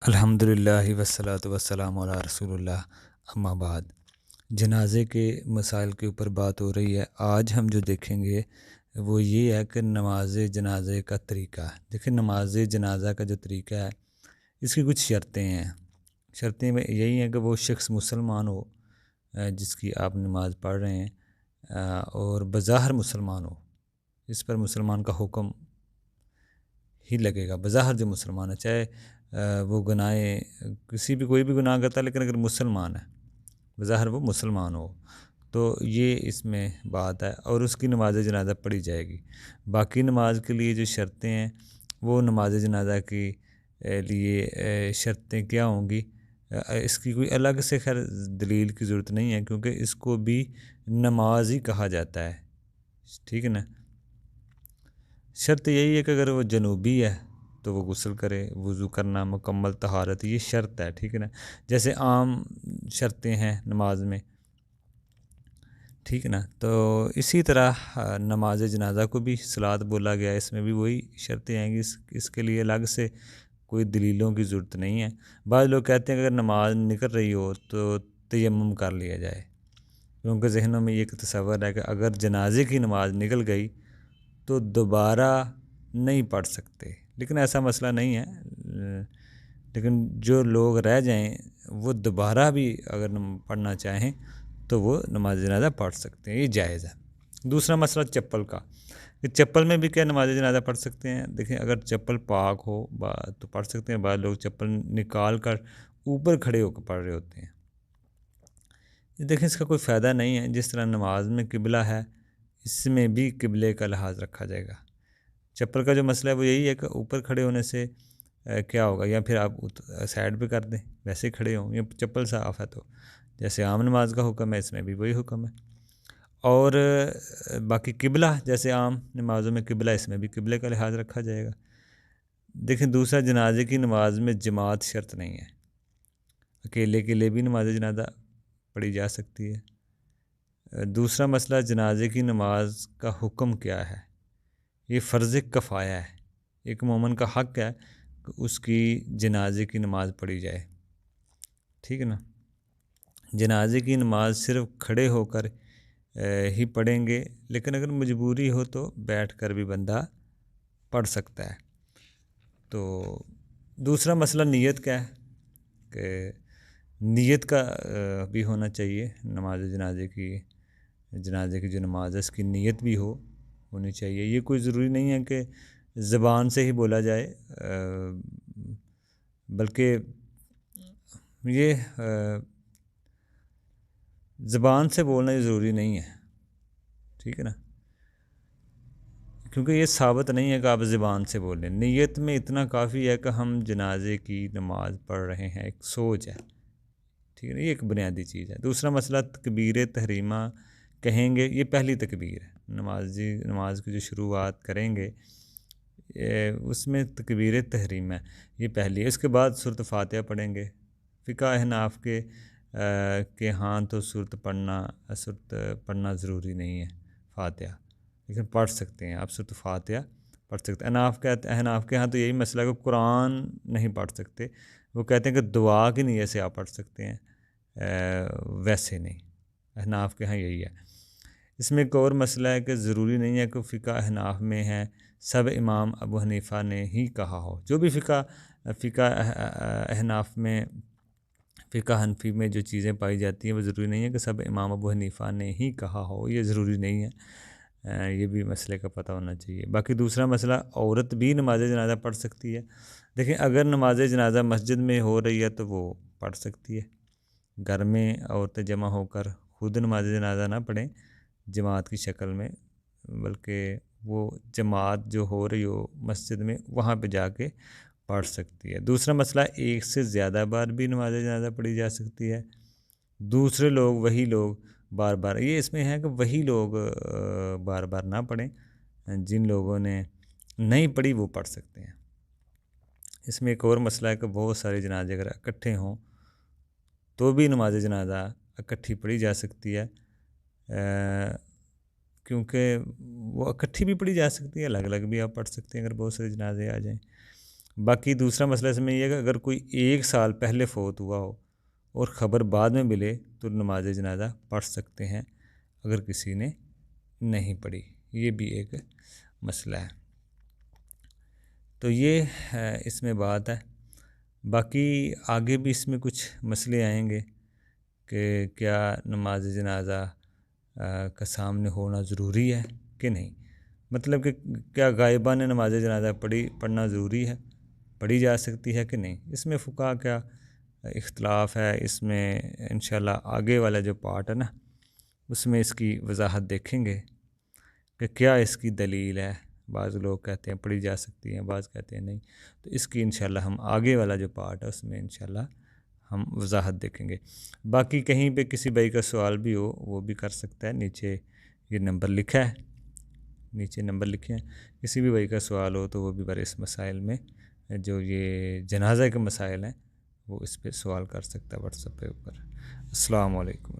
अल्हम्दुलिल्लाहि वस्सलातु वस्सलामु अला रसूलिल्लाह अम्मा बाद। जनाजे के मसाइल के ऊपर बात हो रही है। आज हम जो देखेंगे वो ये है कि नमाज जनाजे का तरीका। देखिए, नमाज जनाजा का जो तरीका है इसकी कुछ शर्तें हैं। शर्तें में यही हैं कि वो शख्स मुसलमान हो जिसकी आप नमाज़ पढ़ रहे हैं, और बज़ाहिर मुसलमान हो। इस पर मुसलमान का हुक्म ही लगेगा। बज़ाहिर जो मुसलमान है, चाहे वो गुनाहें किसी भी कोई भी गुनाह करता है, लेकिन अगर मुसलमान है, बज़ाहिर वो मुसलमान हो, तो ये इसमें बात है और उसकी नमाज जनाजा पढ़ी जाएगी। बाकी नमाज के लिए जो शर्तें हैं वो नमाज जनाजा के लिए शर्तें क्या होंगी, इसकी कोई अलग से खैर दलील की ज़रूरत नहीं है, क्योंकि इसको भी नमाज ही कहा जाता है। ठीक है ना। शर्त यही है कि अगर वो जनूबी है तो वो गुस्ल करे, वज़ू करना, मुकम्मल तहारत, ये शर्त है। ठीक है ना। जैसे आम शर्तें हैं नमाज में। ठीक है ना। तो इसी तरह नमाज जनाजा को भी सलात बोला गया है, इसमें भी वही शर्तें आएंगी। इसके लिए अलग से कोई दलीलों की ज़रूरत नहीं है। बाद लोग कहते हैं कि अगर नमाज निकल रही हो तो तयम्मुम कर लिया जाए, क्योंकि जहनों में ये एक तसव्वुर है कि अगर जनाजे की नमाज निकल गई तो दोबारा नहीं पढ़ सकते, लेकिन ऐसा मसला नहीं है। लेकिन जो लोग रह जाएं वो दोबारा भी अगर पढ़ना चाहें तो वो नमाज जनाजा पढ़ सकते हैं, ये जायज़ है। दूसरा मसला चप्पल का, कि चप्पल में भी क्या नमाज जनाजा पढ़ सकते हैं। देखें, अगर चप्पल पाक हो तो पढ़ सकते हैं। बाद लोग चप्पल निकाल कर ऊपर खड़े होकर पढ़ रहे होते हैं। देखें, इसका कोई फ़ायदा नहीं है। जिस तरह नमाज में किबला है, इसमें भी किबले का लिहाज रखा जाएगा। चप्पल का जो मसला है वो यही है कि ऊपर खड़े होने से क्या होगा, या फिर आप साइड पे कर दें, वैसे ही खड़े हों, या चप्पल साफ़ है तो जैसे आम नमाज का हुक्म है, इसमें भी वही हुक्म है। और बाकी किबला, जैसे आम नमाज़ों में किबला, इसमें भी किबले का लिहाज रखा जाएगा। देखें, दूसरा, जनाजे की नमाज में जमात शर्त नहीं है। अकेले के लिए भी नमाज जनाजा पढ़ी जा सकती है। दूसरा मसला, जनाजे की नमाज का हुक्म क्या है। ये फ़र्ज़ कफ़ाया है। एक मोमिन का हक़ है कि उसकी जनाजे की नमाज़ पढ़ी जाए। ठीक है ना। जनाजे की नमाज सिर्फ़ खड़े होकर ही पढ़ेंगे, लेकिन अगर मजबूरी हो तो बैठ कर भी बंदा पढ़ सकता है। तो दूसरा मसला नीयत का है कि नीयत का भी होना चाहिए। जनाजे की जो नमाज है इसकी नीयत भी होनी चाहिए। ये कोई ज़रूरी नहीं है कि ज़बान से ही बोला जाए, बल्कि ये ज़बान से बोलना ये ज़रूरी नहीं है। ठीक है ना। क्योंकि ये साबित नहीं है कि आप ज़बान से बोलें। नीयत में इतना काफ़ी है कि हम जनाजे की नमाज़ पढ़ रहे हैं, एक सोच है। ठीक है ना। ये एक बुनियादी चीज़ है। दूसरा मसला, तकबीर तहरीमा कहेंगे, ये पहली तकबीर है। नमाज की जो शुरुआत करेंगे उसमें तकबीर तहरीमा है, ये पहली है। इसके बाद सूरत फ़ातिहा पढ़ेंगे। फ़िक़्ह अहनाफ़ के हाँ तो सूरत पढ़ना ज़रूरी नहीं है फ़ातिहा, लेकिन पढ़ सकते हैं आप। सूरत फ़ातिहा पढ़ सकते हैं। अहनाफ़ के यहाँ तो यही मसला है कि कुरान नहीं पढ़ सकते। वो कहते हैं कि दुआ की नीयत से आप पढ़ सकते हैं, वैसे नहीं। अहनाफ़ के यहाँ यही है। इसमें एक और मसला है कि ज़रूरी नहीं है कि फ़िक़्ह अहनाफ़ में है सब इमाम अबू हनीफ़ा ने ही कहा हो। जो भी फ़िक़्ह अहनाफ़ में, फ़िक़्ह हनफ़ी में जो चीज़ें पाई जाती हैं वो ज़रूरी नहीं है कि सब इमाम अबू हनीफ़ा ने ही कहा हो, ये ज़रूरी नहीं है। ये भी मसले का पता होना चाहिए। बाकी दूसरा मसला, औरत भी नमाज जनाजा पढ़ सकती है। देखिए, अगर नमाज जनाजा मस्जिद में हो रही है तो वो पढ़ सकती है। घर में औरतें जमा होकर खुद नमाज जनाजा ना पढ़ें जमात की शक्ल में, बल्कि वो जमात जो हो रही हो मस्जिद में वहाँ पे जाके पढ़ सकती है। दूसरा मसला, एक से ज़्यादा बार भी नमाज जनाजा पढ़ी जा सकती है। दूसरे लोग, वही लोग बार बार, ये इसमें है कि वही लोग बार बार ना पढ़ें। जिन लोगों ने नहीं पढ़ी वो पढ़ सकते हैं। इसमें एक और मसला है कि बहुत सारे जनाजे अगर इकट्ठे हों तो भी नमाज जनाजा इकट्ठी पढ़ी जा सकती है, क्योंकि वो इकट्ठी भी पढ़ी जा सकती है, अलग अलग भी आप पढ़ सकते हैं अगर बहुत सारे जनाजे आ जाएं। बाकी दूसरा मसला इसमें यह है कि अगर कोई 1 साल पहले फ़ौत हुआ हो और ख़बर बाद में मिले तो नमाज जनाजा पढ़ सकते हैं अगर किसी ने नहीं पढ़ी। ये भी एक मसला है। तो ये इसमें बात है। बाकी आगे भी इसमें कुछ मसले आएंगे कि क्या नमाज जनाजा का सामने होना ज़रूरी है कि नहीं, मतलब कि क्या गायबान नमाज जनाजा पढ़ना ज़रूरी है, पढ़ी जा सकती है कि नहीं। इसमें फ़ुक़हा क्या इख्तलाफ है। इसमें इंशाल्लाह आगे वाला जो पार्ट है ना, उसमें इसकी वजाहत देखेंगे कि क्या इसकी दलील है। बाज़ लोग कहते हैं पढ़ी जा सकती हैं, बाज़ कहते हैं नहीं। तो इसकी इंशाल्लाह हम आगे वाला जो पार्ट है उसमें इंशाल्लाह हम वजाहत देखेंगे। बाकी कहीं पे किसी भाई का सवाल भी हो वो भी कर सकता है। नीचे ये नंबर लिखा है, नीचे नंबर लिखे हैं। किसी भी भाई का सवाल हो तो वो भी बारे इस मसाइल में, जो ये जनाजा के मसाइल हैं, वो इस पे सवाल कर सकता है व्हाट्सएप पे ऊपर। अस्सलाम वालेकुम।